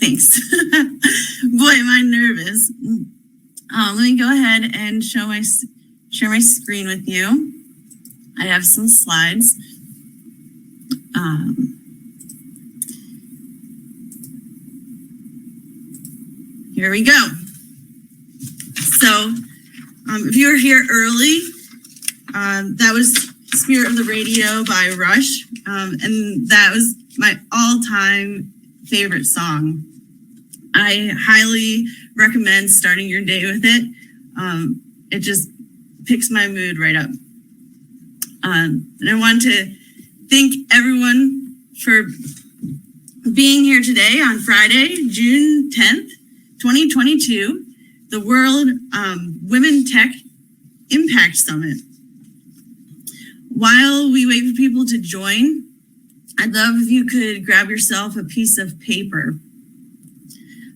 Thanks. Boy, am I nervous. Let me go ahead and share my screen with you. I have some slides. Here we go. So if you were here early, that was Spirit of the Radio by Rush. And that was my all-time favorite song. I highly recommend starting your day with it. It just picks my mood right up. And I want to thank everyone for being here today on Friday, June 10th, 2022, the World WomenTech Impact Summit. While we wait for people to join, I'd love if you could grab yourself a piece of paper.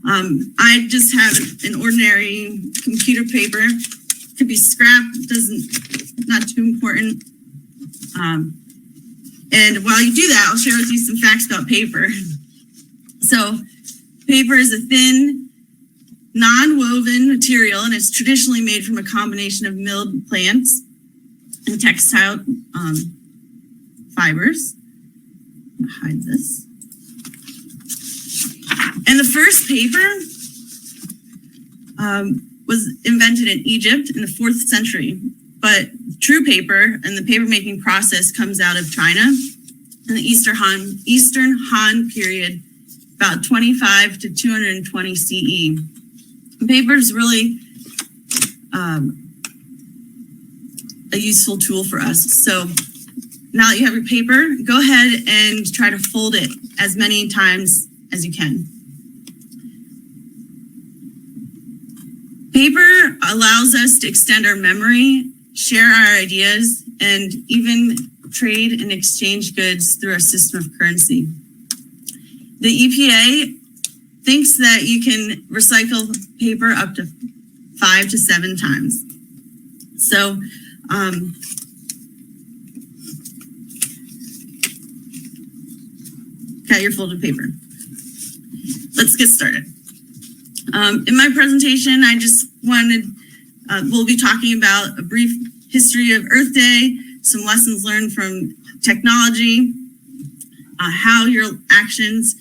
I just have an ordinary computer paper. Could be scrap, not too important. And while you do that, I'll share with you some facts about paper. So paper is a thin, non-woven material, and it's traditionally made from a combination of milled plants and textile fibers. I'm gonna hide this. And the first paper was invented in Egypt in the 4th century, but true paper and the paper making process comes out of China in the Eastern Han period, about 25 to 220 CE. And paper is really a useful tool for us. So now that you have your paper, go ahead and try to fold it as many times as you can. Paper allows us to extend our memory, share our ideas, and even trade and exchange goods through our system of currency. The EPA thinks that you can recycle paper up to 5 to 7 times. So, got your folded paper. Let's get started. In my presentation, I just wanted, we'll be talking about a brief history of Earth Day, some lessons learned from technology, how your actions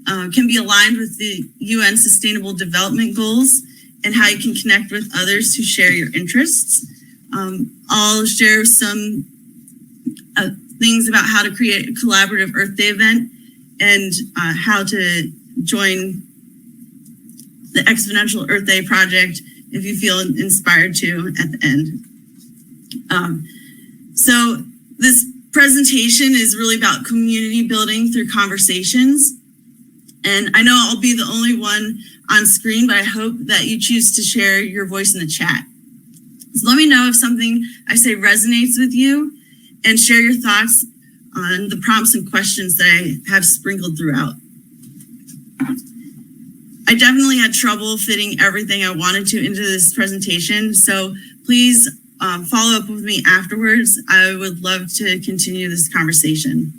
can be aligned with the UN Sustainable Development Goals, and how you can connect with others who share your interests. I'll share some things about how to create a collaborative Earth Day event and how to join the Exponential Earth Day project if you feel inspired to at the end. So this presentation is really about community building through conversations. And I know I'll be the only one on screen, but I hope that you choose to share your voice in the chat. So let me know if something I say resonates with you, and share your thoughts on the prompts and questions that I have sprinkled throughout. I definitely had trouble fitting everything I wanted to into this presentation, so please follow up with me afterwards. I would love to continue this conversation.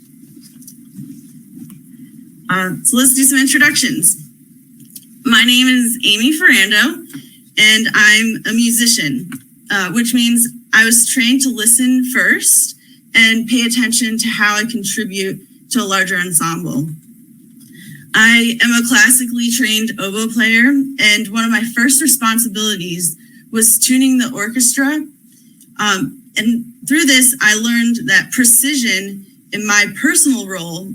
So let's do some introductions. My name is Amy Ferrando, and I'm a musician, which means I was trained to listen first and pay attention to how I contribute to a larger ensemble. I am a classically trained oboe player, and one of my first responsibilities was tuning the orchestra. And through this, I learned that precision in my personal role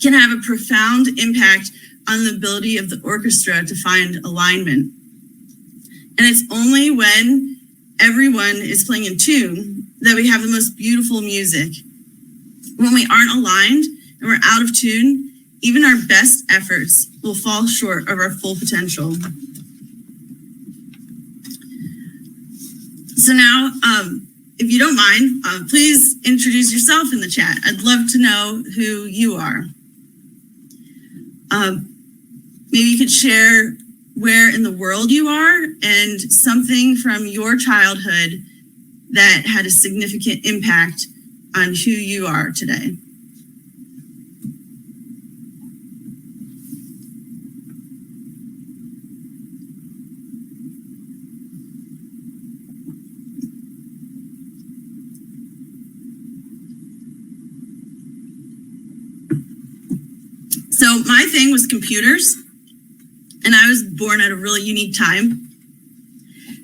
can have a profound impact on the ability of the orchestra to find alignment. And it's only when everyone is playing in tune that we have the most beautiful music. When we aren't aligned and we're out of tune, even our best efforts will fall short of our full potential. So now, if you don't mind, please introduce yourself in the chat. I'd love to know who you are. Maybe you could share where in the world you are and something from your childhood that had a significant impact on who you are today. So my thing was computers, and I was born at a really unique time.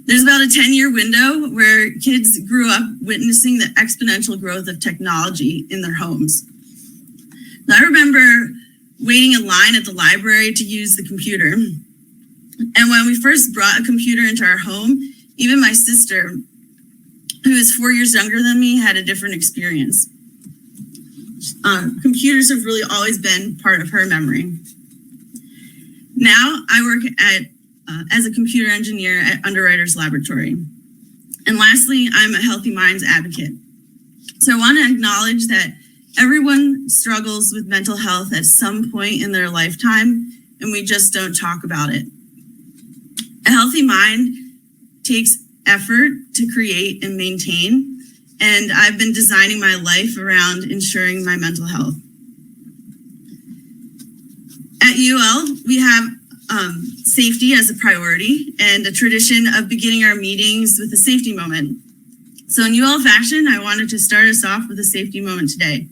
There's about a 10-year window where kids grew up witnessing the exponential growth of technology in their homes. And I remember waiting in line at the library to use the computer. And when we first brought a computer into our home, even my sister, who is 4 years younger than me, had a different experience. Computers have really always been part of her memory. Now I work as a computer engineer at Underwriters Laboratory. And lastly, I'm a Healthy Minds advocate. So I want to acknowledge that everyone struggles with mental health at some point in their lifetime, and we just don't talk about it. A healthy mind takes effort to create and maintain, and I've been designing my life around ensuring my mental health. At UL, we have safety as a priority and a tradition of beginning our meetings with a safety moment. So in UL fashion, I wanted to start us off with a safety moment today.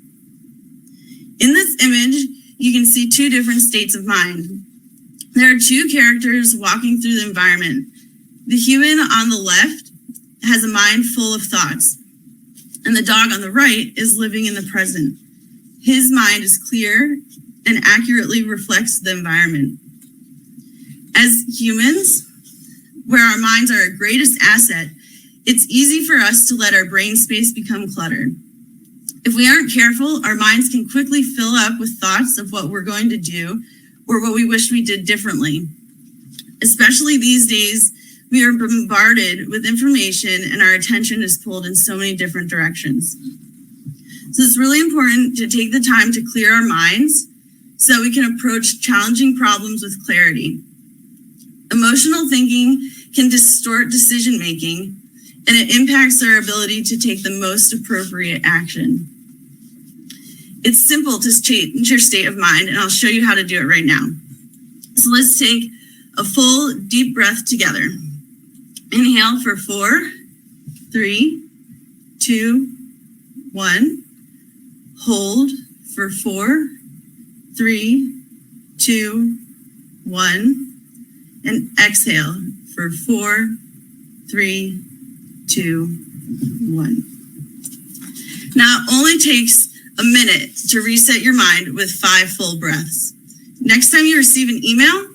In this image, you can see two different states of mind. There are two characters walking through the environment. The human on the left has a mind full of thoughts, and the dog on the right is living in the present. His mind is clear and accurately reflects the environment. As humans, where our minds are our greatest asset, it's easy for us to let our brain space become cluttered. If we aren't careful, our minds can quickly fill up with thoughts of what we're going to do or what we wish we did differently. Especially these days, we are bombarded with information and our attention is pulled in so many different directions. So it's really important to take the time to clear our minds so we can approach challenging problems with clarity. Emotional thinking can distort decision-making, and it impacts our ability to take the most appropriate action. It's simple to change your state of mind, and I'll show you how to do it right now. So let's take a full deep breath together. Inhale for 4, 3, 2, 1. Hold for 4, 3, 2, 1. And exhale for 4, 3, 2, 1. Now it only takes a minute to reset your mind with 5 full breaths. Next time you receive an email,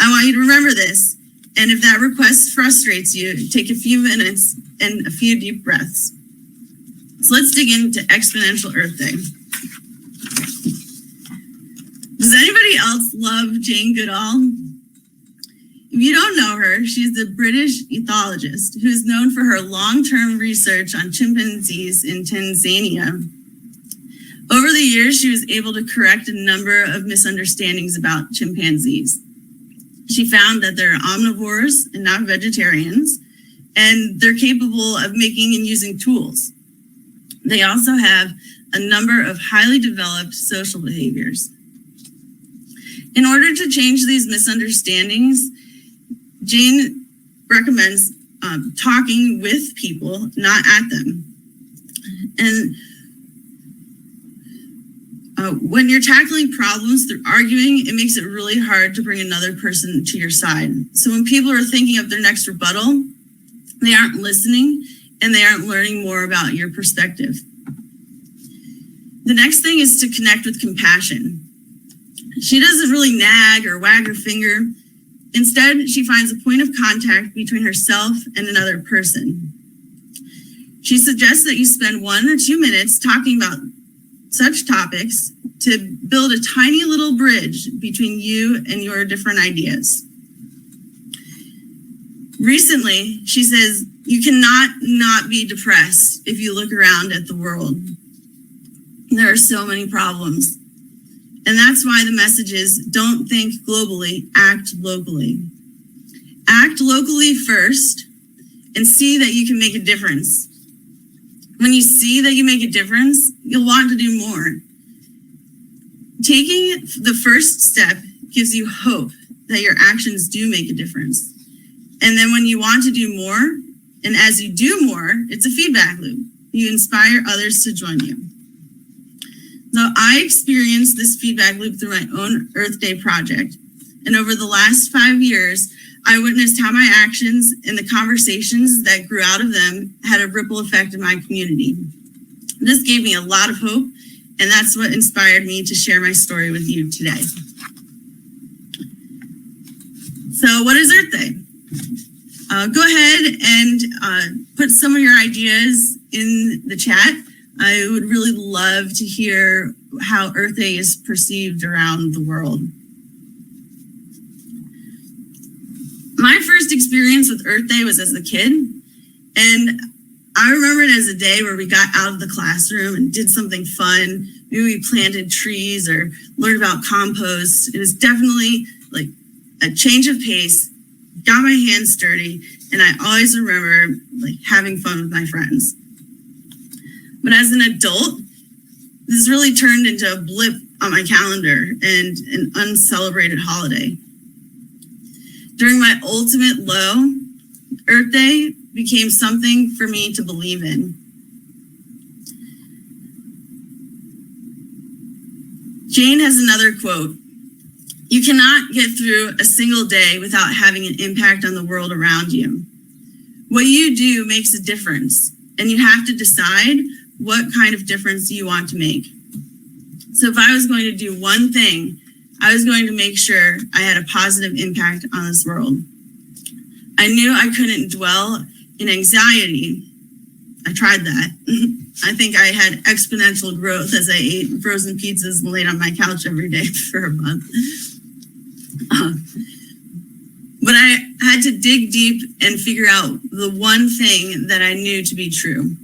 I want you to remember this. And if that request frustrates you, take a few minutes and a few deep breaths. So let's dig into Exponential Earth Day. Does anybody else love Jane Goodall? If you don't know her, she's a British ethologist who is known for her long-term research on chimpanzees in Tanzania. Over the years, she was able to correct a number of misunderstandings about chimpanzees. She found that they're omnivores and not vegetarians, and they're capable of making and using tools. They also have a number of highly developed social behaviors. In order to change these misunderstandings, Jane recommends talking with people, not at them. And when you're tackling problems through arguing, it makes it really hard to bring another person to your side. So when people are thinking of their next rebuttal, they aren't listening and they aren't learning more about your perspective. The next thing is to connect with compassion. She doesn't really nag or wag her finger. Instead, she finds a point of contact between herself and another person. She suggests that you spend 1 or 2 minutes talking about such topics to build a tiny little bridge between you and your different ideas. Recently, she says, you cannot not be depressed if you look around at the world. There are so many problems. And that's why the message is, don't think globally, act locally. Act locally first and see that you can make a difference. When you see that you make a difference, you'll want to do more. Taking the first step gives you hope that your actions do make a difference. And then when you want to do more, and as you do more, it's a feedback loop. You inspire others to join you. So I experienced this feedback loop through my own Earth Day project. And over the last 5 years, I witnessed how my actions and the conversations that grew out of them had a ripple effect in my community. This gave me a lot of hope, and that's what inspired me to share my story with you today. So what is Earth Day? Go ahead and put some of your ideas in the chat. I would really love to hear how Earth Day is perceived around the world. My first experience with Earth Day was as a kid, and I remember it as a day where we got out of the classroom and did something fun. Maybe we planted trees or learned about compost. It was definitely like a change of pace, got my hands dirty, and I always remember like having fun with my friends. But as an adult, this really turned into a blip on my calendar and an uncelebrated holiday. During my ultimate low, Earth Day became something for me to believe in. Jane has another quote: "You cannot get through a single day without having an impact on the world around you. What you do makes a difference, and you have to decide what kind of difference you want to make." So if I was going to do one thing, I was going to make sure I had a positive impact on this world. I knew I couldn't dwell in anxiety. I tried that. I think I had exponential growth as I ate frozen pizzas and laid on my couch every day for a month. But I had to dig deep and figure out the one thing that I knew to be true.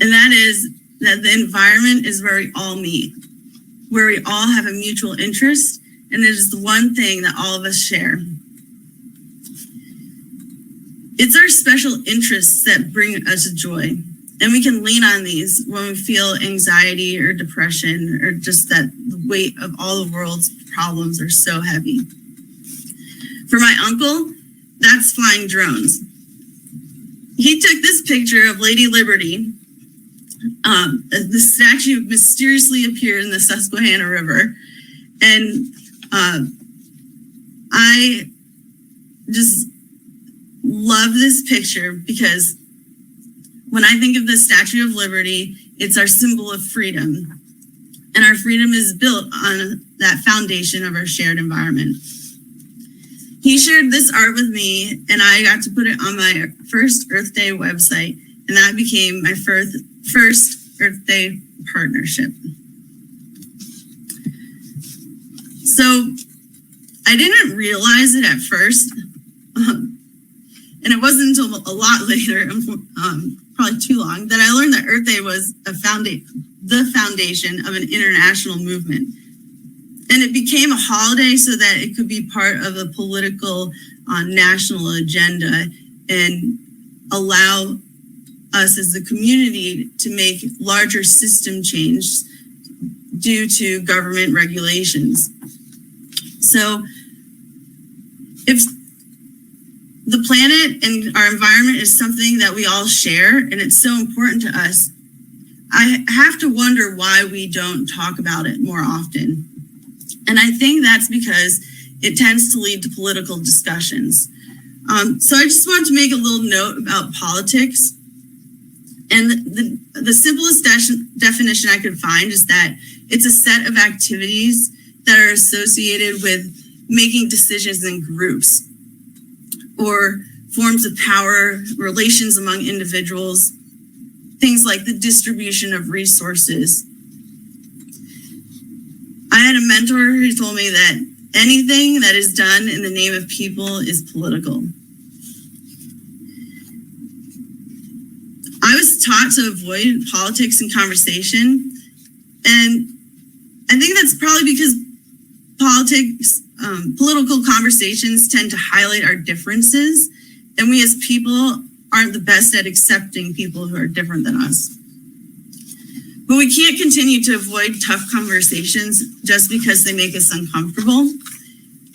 And that is that the environment is where we all meet, where we all have a mutual interest, and it is the one thing that all of us share. It's our special interests that bring us joy, and we can lean on these when we feel anxiety or depression, or just that the weight of all the world's problems are so heavy. For my uncle, that's flying drones. He took this picture of Lady Liberty. The statue mysteriously appeared in the Susquehanna River, and I just love this picture because when I think of the Statue of Liberty, it's our symbol of freedom, and our freedom is built on that foundation of our shared environment. He shared this art with me, and I got to put it on my first Earth Day website, and that became my first Earth Day partnership. So I didn't realize it at first, and it wasn't until a lot later, probably too long, that I learned that Earth Day was the foundation of an international movement. And it became a holiday so that it could be part of a political national agenda and allow us as a community to make larger system change due to government regulations. So if the planet and our environment is something that we all share and it's so important to us, I have to wonder why we don't talk about it more often. And I think that's because it tends to lead to political discussions. So I just want to make a little note about politics. And the simplest definition I could find is that it's a set of activities that are associated with making decisions in groups or forms of power, relations among individuals, things like the distribution of resources. I had a mentor who told me that anything that is done in the name of people is political. I was taught to avoid politics and conversation, and I think that's probably because political conversations tend to highlight our differences, and we as people aren't the best at accepting people who are different than us. But we can't continue to avoid tough conversations just because they make us uncomfortable.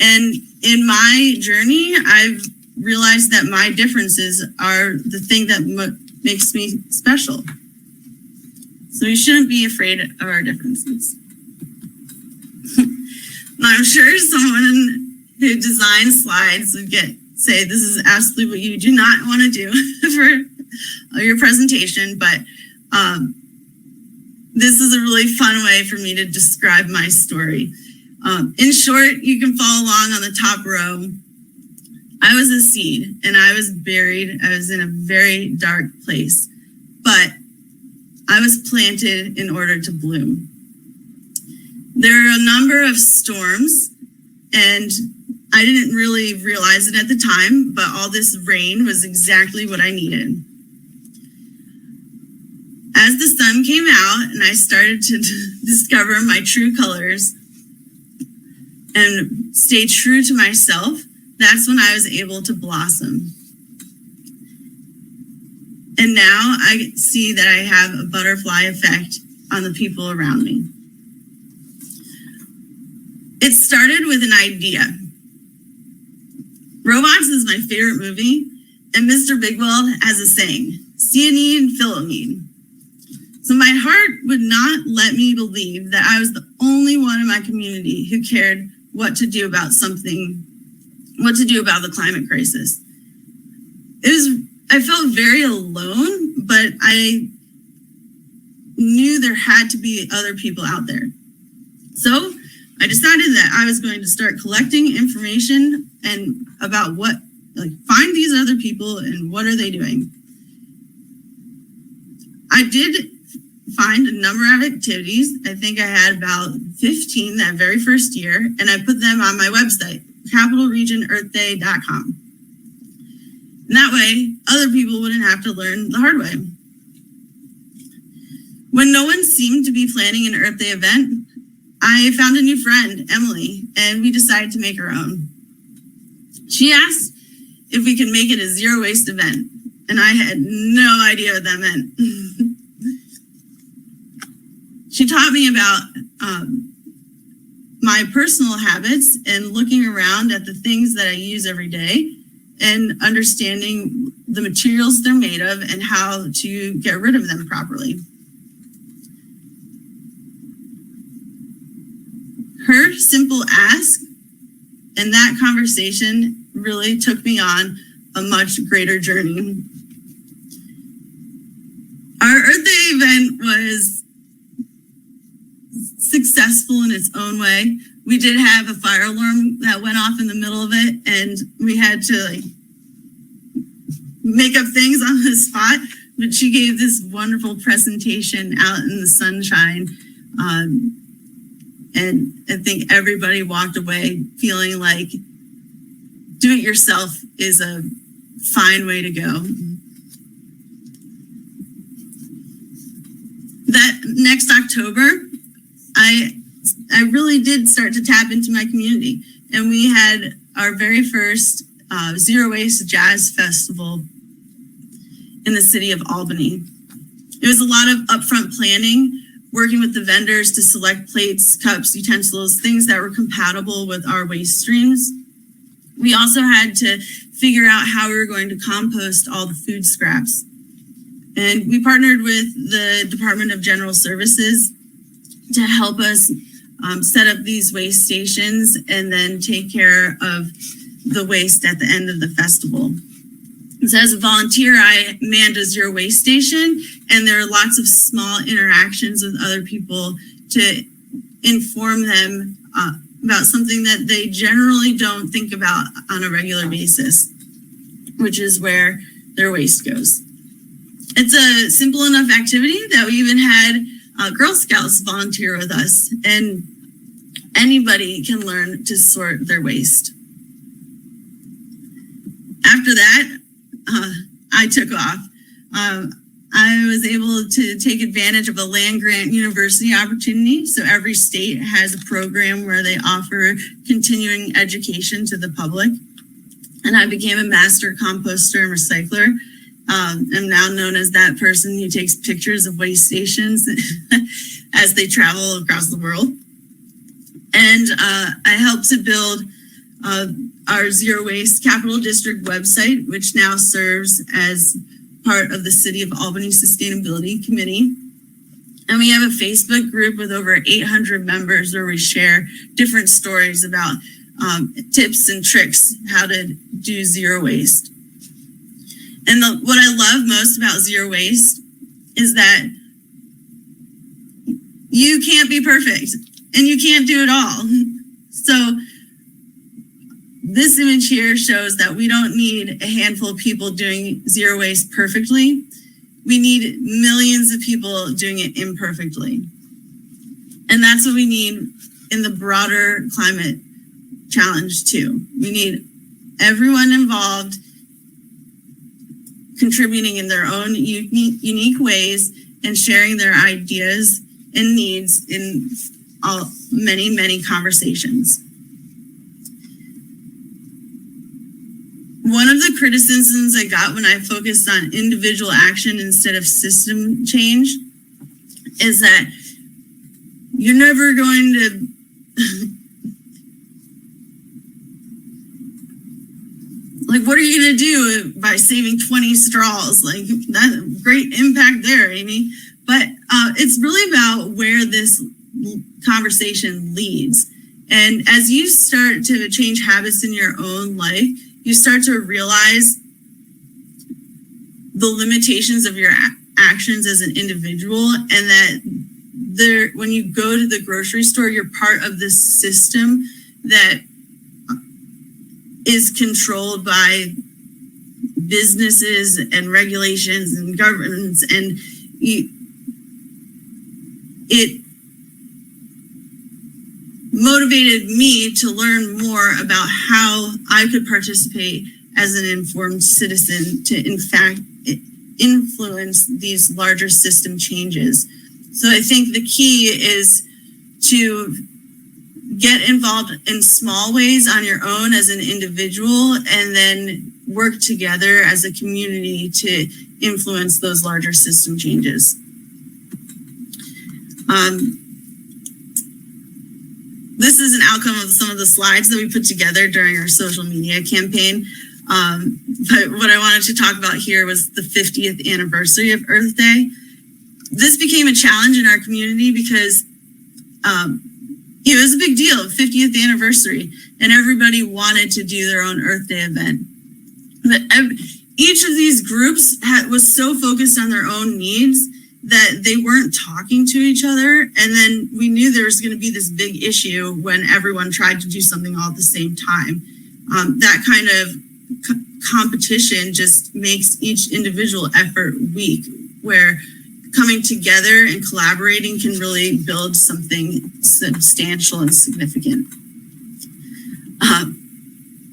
And in my journey, I've realized that my differences are the thing that makes me special. So we shouldn't be afraid of our differences. I'm sure someone who designs slides would say this is absolutely what you do not want to do for your presentation, but this is a really fun way for me to describe my story. In short, you can follow along on the top row. I was a seed and I was buried. I was in a very dark place, but I was planted in order to bloom. There are a number of storms, and I didn't really realize it at the time, but all this rain was exactly what I needed. As the sun came out and I started to discover my true colors and stay true to myself, that's when I was able to blossom. And now I see that I have a butterfly effect on the people around me. It started with an idea. Robots is my favorite movie, and Mr. Bigwell has a saying, see a need and fill a need. So my heart would not let me believe that I was the only one in my community who cared what to do about the climate crisis. I felt very alone, but I knew there had to be other people out there. So I decided that I was going to start collecting information and about find these other people and what are they doing. I did find a number of activities. I think I had about 15 that very first year, and I put them on my website, capitalregionearthday.com. And that way, other people wouldn't have to learn the hard way. When no one seemed to be planning an Earth Day event, I found a new friend, Emily, and we decided to make our own. She asked if we could make it a zero waste event, and I had no idea what that meant. She taught me about my personal habits and looking around at the things that I use every day and understanding the materials they're made of and how to get rid of them properly. Her simple ask and that conversation really took me on a much greater journey. Our Earth Day event was successful in its own way. We did have a fire alarm that went off in the middle of it, and we had to make up things on the spot, but she gave this wonderful presentation out in the sunshine. And I think everybody walked away feeling like do it yourself is a fine way to go. That next October, I really did start to tap into my community, and we had our very first Zero Waste Jazz Festival in the city of Albany. It was a lot of upfront planning, working with the vendors to select plates, cups, utensils, things that were compatible with our waste streams. We also had to figure out how we were going to compost all the food scraps. And we partnered with the Department of General Services to help us set up these waste stations and then take care of the waste at the end of the festival. So as a volunteer, I manned a zero waste station, and there are lots of small interactions with other people to inform them about something that they generally don't think about on a regular basis, which is where their waste goes. It's a simple enough activity that we even had Girl Scouts volunteer with us, and anybody can learn to sort their waste. After that, I took off. I was able to take advantage of a land grant university opportunity. So every state has a program where they offer continuing education to the public. And I became a master composter and recycler. I'm now known as that person who takes pictures of waste stations as they travel across the world. And I helped to build our Zero Waste Capital District website, which now serves as part of the City of Albany Sustainability Committee. And we have a Facebook group with over 800 members where we share different stories about tips and tricks how to do zero waste. And what I love most about zero waste is that you can't be perfect and you can't do it all. So this image here shows that we don't need a handful of people doing zero waste perfectly. We need millions of people doing it imperfectly. And that's what we need in the broader climate challenge too. We need everyone involved contributing in their own unique ways and sharing their ideas and needs in many conversations. One of the criticisms I got when I focused on individual action instead of system change is that you're never going to like, what are you going to do by saving 20 straws? Like, that's great impact there, Amy. But it's really about where this conversation leads. And as you start to change habits in your own life, you start to realize the limitations of your actions as an individual, and that when you go to the grocery store, you're part of this system that is controlled by businesses and regulations and governments, and it motivated me to learn more about how I could participate as an informed citizen to, in fact, influence these larger system changes. So I think the key is to get involved in small ways on your own as an individual, and then work together as a community to influence those larger system changes. This is an outcome of some of the slides that we put together during our social media campaign. But what I wanted to talk about here was the 50th anniversary of Earth Day. This became a challenge in our community because it was a big deal, 50th anniversary, and everybody wanted to do their own Earth Day event. But each of these groups was so focused on their own needs that they weren't talking to each other. And then we knew there was going to be this big issue when everyone tried to do something all at the same time. That kind of competition just makes each individual effort weak, where coming together and collaborating can really build something substantial and significant.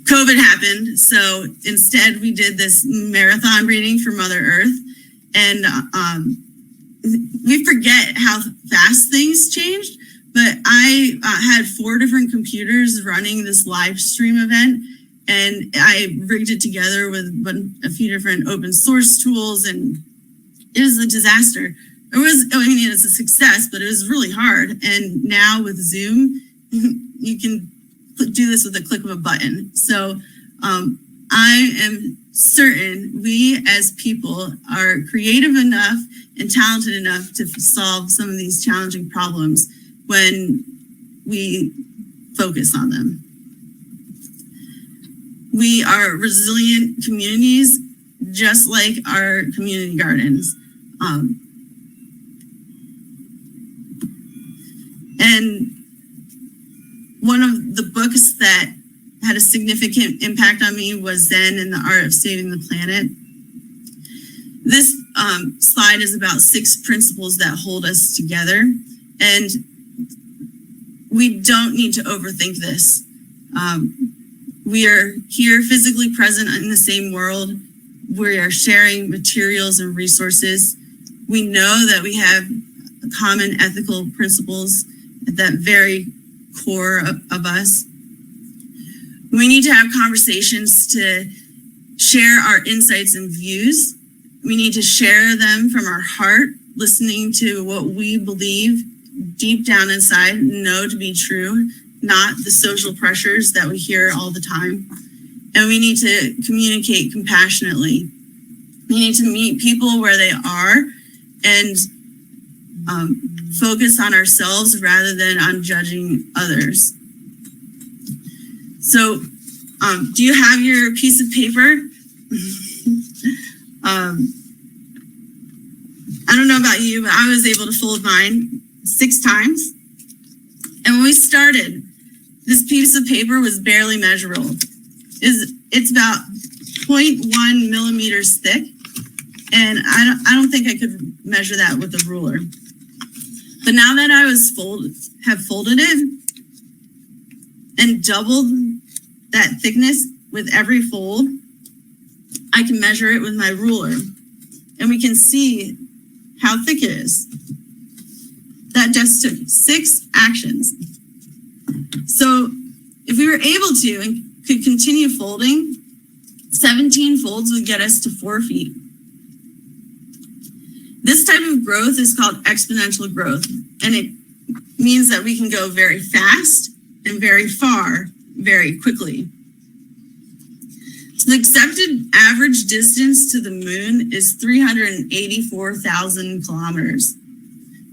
COVID happened, so instead we did this marathon reading for Mother Earth, and we forget how fast things changed, but I had 4 different computers running this live stream event, and I rigged it together with a few different open source tools, and it was a disaster. It's a success, but it was really hard. And now with Zoom, you can do this with a click of a button. So I am certain we as people are creative enough and talented enough to solve some of these challenging problems when we focus on them. We are resilient communities, just like our community gardens. And one of the books that had a significant impact on me was Zen and the Art of Saving the Planet. This slide is about 6 principles that hold us together, and we don't need to overthink this. We are here physically present in the same world. We are sharing materials and resources. We know that we have common ethical principles at that very core of us. We need to have conversations to share our insights and views. We need to share them from our heart, listening to what we believe deep down inside and know to be true, not the social pressures that we hear all the time. And we need to communicate compassionately. We need to meet people where they are and focus on ourselves rather than on judging others. So, do you have your piece of paper? I don't know about you, but I was able to fold mine 6 times. And when we started, this piece of paper was barely measurable. It's about 0.1 millimeters thick, and I don't think I could measure that with a ruler. But now that I have folded it and doubled that thickness with every fold, I can measure it with my ruler, and we can see how thick it is. That just took 6 actions. So if we were able to and could continue folding, 17 folds would get us to 4 feet. This type of growth is called exponential growth, and it means that we can go very fast and very far very quickly. So the accepted average distance to the moon is 384,000 kilometers.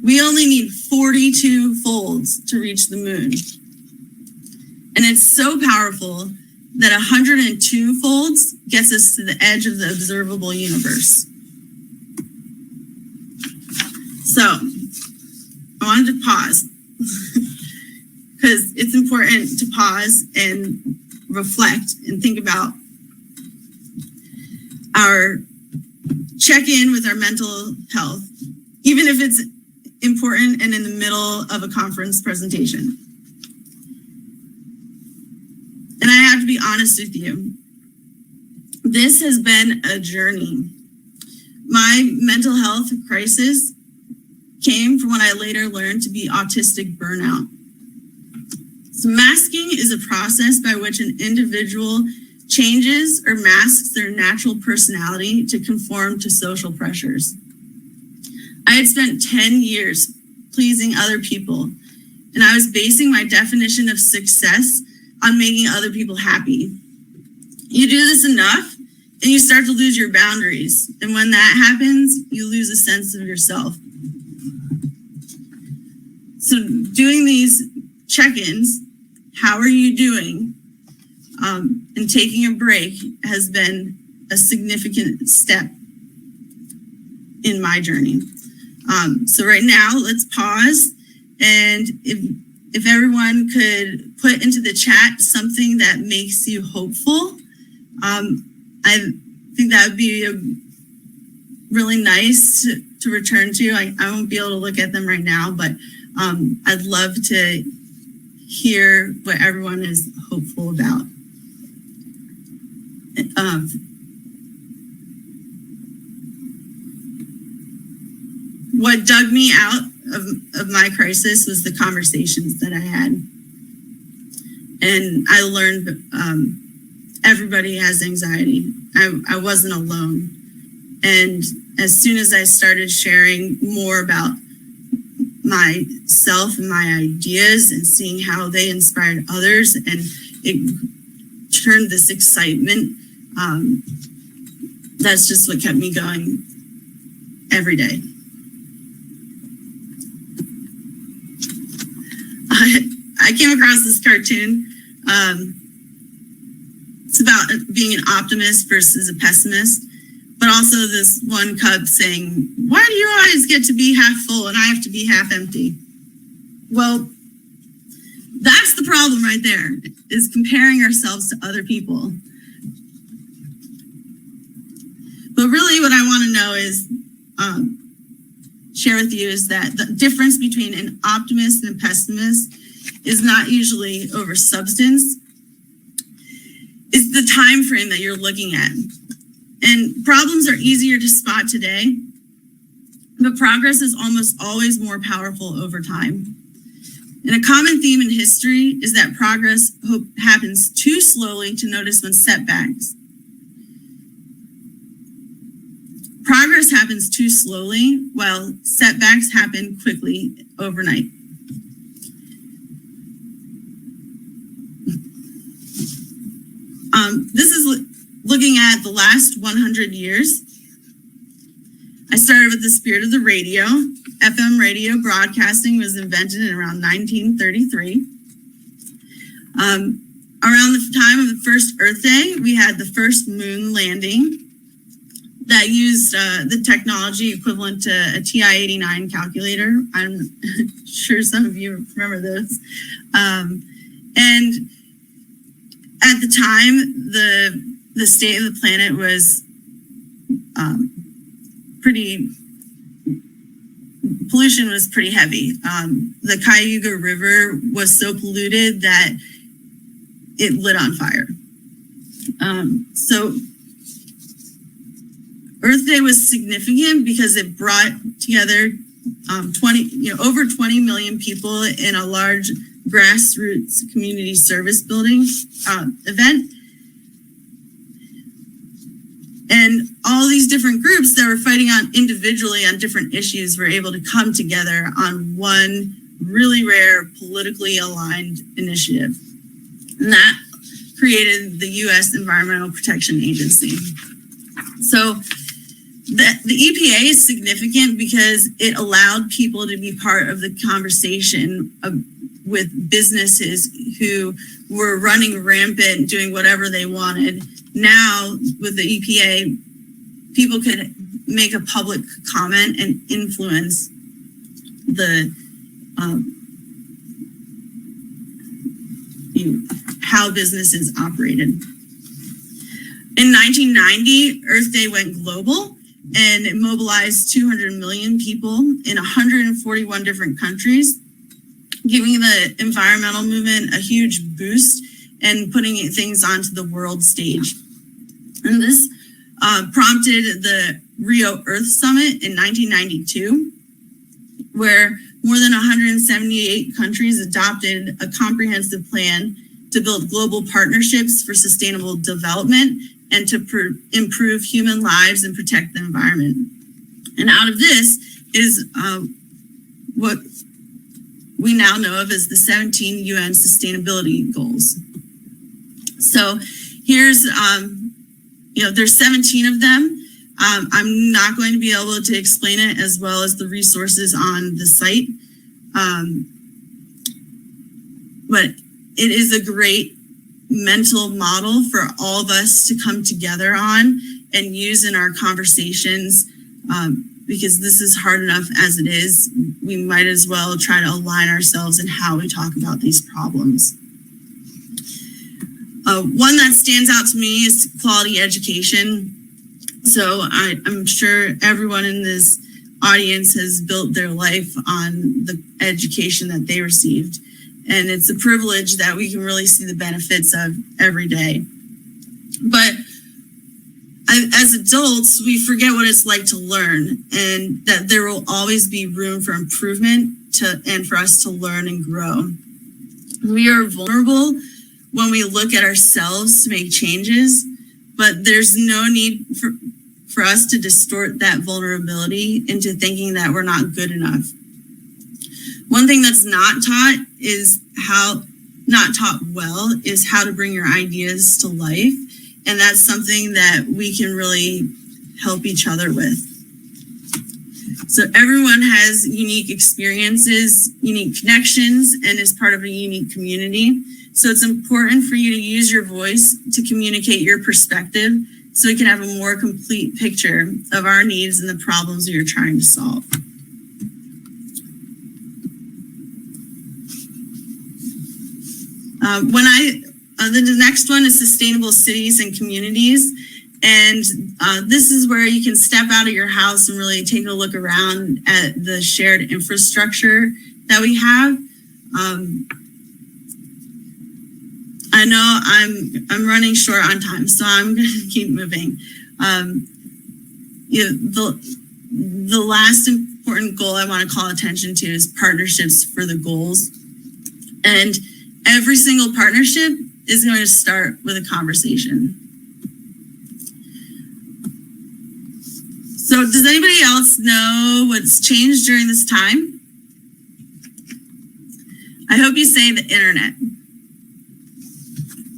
We only need 42 folds to reach the moon. And it's so powerful that 102 folds gets us to the edge of the observable universe. So I wanted to pause because it's important to pause and reflect and think about our check-in with our mental health, even if it's important and in the middle of a conference presentation. And I have to be honest with you, this has been a journey. My mental health crisis came from what I later learned to be autistic burnout. So masking is a process by which an individual changes or masks their natural personality to conform to social pressures. I had spent 10 years pleasing other people, and I was basing my definition of success on making other people happy. You do this enough, and you start to lose your boundaries. And when that happens, you lose a sense of yourself. So doing these check-ins, how are you doing? And taking a break has been a significant step in my journey. So right now, let's pause. And if everyone could put into the chat something that makes you hopeful, I think that would be really nice to return to. I won't be able to look at them right now, but I'd love to hear what everyone is hopeful about. What dug me out of my crisis was the conversations that I had. And I learned everybody has anxiety. I wasn't alone. And as soon as I started sharing more about myself and my ideas and seeing how they inspired others, and it turned this excitement, that's just what kept me going every day. I came across this cartoon. It's about being an optimist versus a pessimist, but also this one cub saying, "Why do you always get to be half full and I have to be half empty?" Well, that's the problem right there, is comparing ourselves to other people. But really what I want to know is, share with you, is that the difference between an optimist and a pessimist is not usually over substance. It's the time frame that you're looking at. And problems are easier to spot today, but progress is almost always more powerful over time. And a common theme in history is that progress happens too slowly to notice when setbacks. Progress happens too slowly, while setbacks happen quickly overnight. This is looking at the last 100 years. I started with the spirit of the radio. FM radio broadcasting was invented in around 1933. Around the time of the first Earth Day, we had the first moon landing that used the technology equivalent to a TI-89 calculator. I'm sure some of you remember those. And at the time, the state of the planet was pollution was pretty heavy. The Cayuga River was so polluted that it lit on fire. So Earth Day was significant because it brought together over 20 million people in a large grassroots community service building event. And all these different groups that were fighting individually on different issues were able to come together on one really rare politically aligned initiative. And that created the U.S. Environmental Protection Agency. So the EPA is significant because it allowed people to be part of the conversation with businesses who were running rampant, doing whatever they wanted. Now, with the EPA, people could make a public comment and influence how businesses operated. In 1990, Earth Day went global, and it mobilized 200 million people in 141 different countries, giving the environmental movement a huge boost and putting things onto the world stage. And this prompted the Rio Earth Summit in 1992, where more than 178 countries adopted a comprehensive plan to build global partnerships for sustainable development and to improve human lives and protect the environment. And out of this is what we now know of as the 17 UN Sustainability Goals. So here's, there's 17 of them. I'm not going to be able to explain it as well as the resources on the site. But it is a great mental model for all of us to come together on and use in our conversations, because this is hard enough as it is. We might as well try to align ourselves in how we talk about these problems. One that stands out to me is quality education. So I'm sure everyone in this audience has built their life on the education that they received. And it's a privilege that we can really see the benefits of every day. But as adults, we forget what it's like to learn, and that there will always be room for improvement and for us to learn and grow. We are vulnerable when we look at ourselves to make changes, but there's no need for us to distort that vulnerability into thinking that we're not good enough. One thing that's not taught well is how to bring your ideas to life. And that's something that we can really help each other with. So everyone has unique experiences, unique connections, and is part of a unique community. So it's important for you to use your voice to communicate your perspective so we can have a more complete picture of our needs and the problems we are trying to solve. The next one is sustainable cities and communities. And this is where you can step out of your house and really take a look around at the shared infrastructure that we have. I know I'm running short on time, so I'm going to keep moving. The last important goal I want to call attention to is partnerships for the goals. And every single partnership is going to start with a conversation. So does anybody else know what's changed during this time? I hope you say the internet.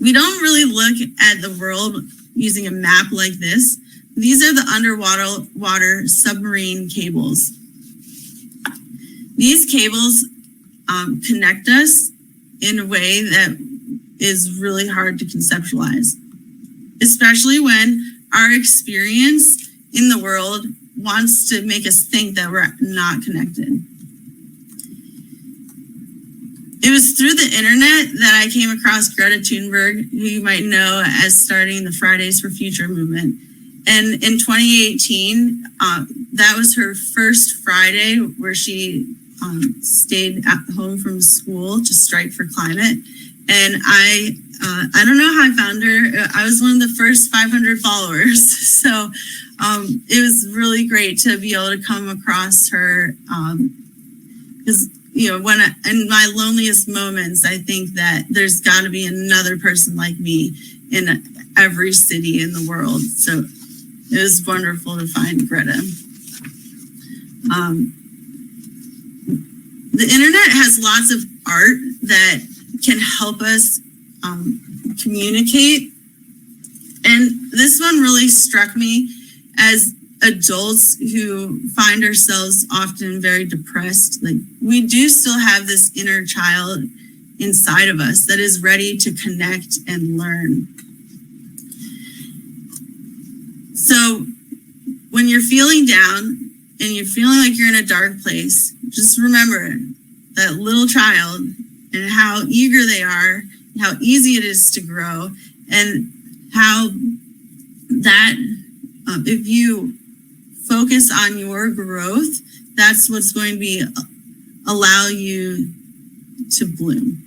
We don't really look at the world using a map like this, These are the underwater submarine cables. These cables connect us in a way that is really hard to conceptualize, especially when our experience in the world wants to make us think that we're not connected. It was through the internet that I came across Greta Thunberg, who you might know as starting the Fridays for Future movement. And in 2018, that was her first Friday where she stayed at home from school to strike for climate. And I don't know how I found her. I was one of the first 500 followers. So it was really great to be able to come across her. Because, when in my loneliest moments, I think that there's got to be another person like me in every city in the world. So it was wonderful to find Greta. The internet has lots of art that can help us communicate. And this one really struck me as adults who find ourselves often very depressed. Like, we do still have this inner child inside of us that is ready to connect and learn. So when you're feeling down and you're feeling like you're in a dark place, just remember that little child and how eager they are, how easy it is to grow, and how that if you focus on your growth, that's what's going to allow you to bloom.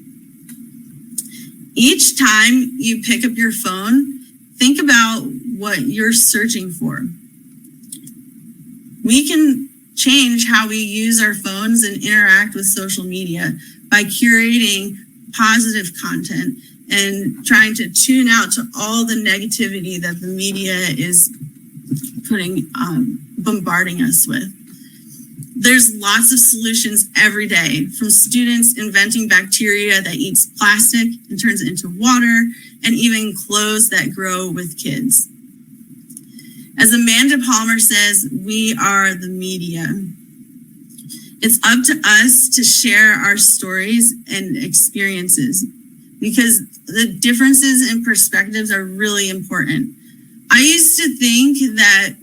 Each time you pick up your phone, think about what you're searching for. We can change how we use our phones and interact with social media by curating positive content and trying to tune out to all the negativity that the media is bombarding us with. There's lots of solutions every day, from students inventing bacteria that eats plastic and turns it into water, and even clothes that grow with kids. As Amanda Palmer says, we are the media. It's up to us to share our stories and experiences, because the differences in perspectives are really important. I used to think that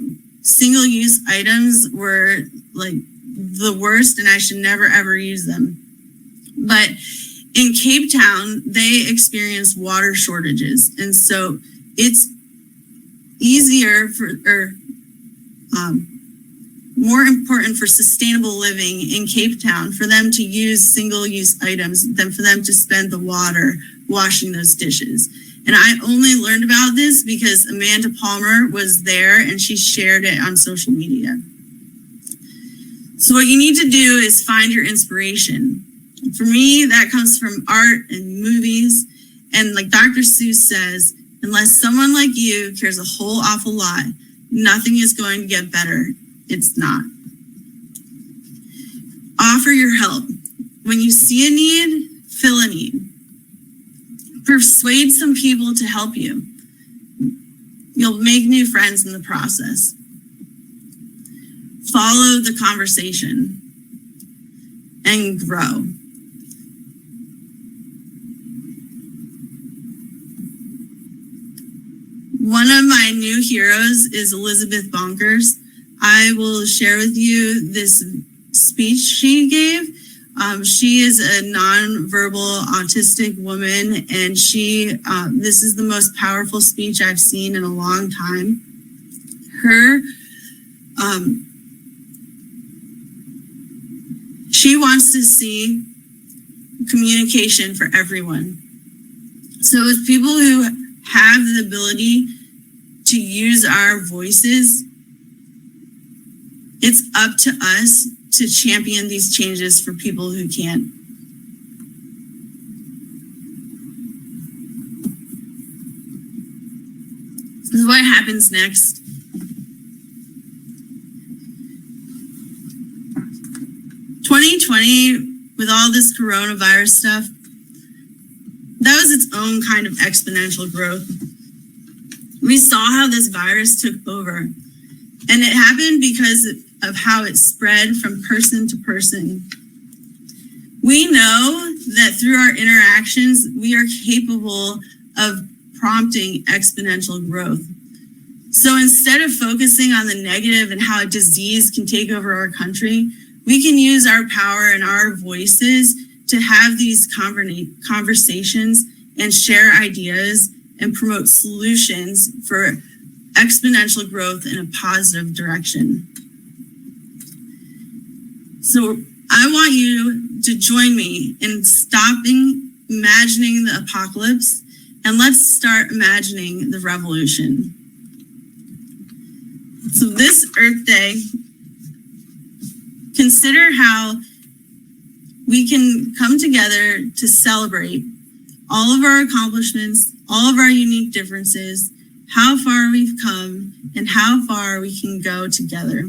single-use items were like the worst and I should never ever use them. But in Cape Town, they experience water shortages. And so it's easier more important for sustainable living in Cape Town for them to use single-use items than for them to spend the water washing those dishes. And I only learned about this because Amanda Palmer was there and she shared it on social media. So what you need to do is find your inspiration. For me, that comes from art and movies. And like Dr. Seuss says, unless someone like you cares a whole awful lot, nothing is going to get better. It's not. Offer your help. When you see a need, fill a need. Persuade some people to help you. You'll make new friends in the process. Follow the conversation and grow. One of my new heroes is Elizabeth Bonkers. I will share with you this speech she gave. She is a nonverbal autistic woman, and this is the most powerful speech I've seen in a long time. She wants to see communication for everyone. So as people who have the ability to use our voices, it's up to us to champion these changes for people who can't. This is what happens next. With all this coronavirus stuff, that was its own kind of exponential growth. We saw how this virus took over, and it happened because of how it spread from person to person. We know that through our interactions, we are capable of prompting exponential growth. So instead of focusing on the negative and how a disease can take over our country, we can use our power and our voices to have these conversations and share ideas and promote solutions for exponential growth in a positive direction. So I want you to join me in stopping imagining the apocalypse, and let's start imagining the revolution. So this Earth Day, consider how we can come together to celebrate all of our accomplishments, all of our unique differences, how far we've come, and how far we can go together.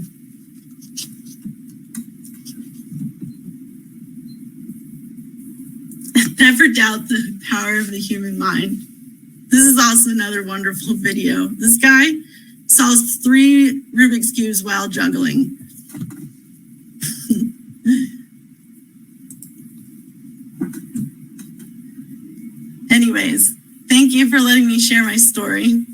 Never doubt the power of the human mind. This is also another wonderful video. This guy solves 3 Rubik's Cubes while juggling. Anyways, thank you for letting me share my story.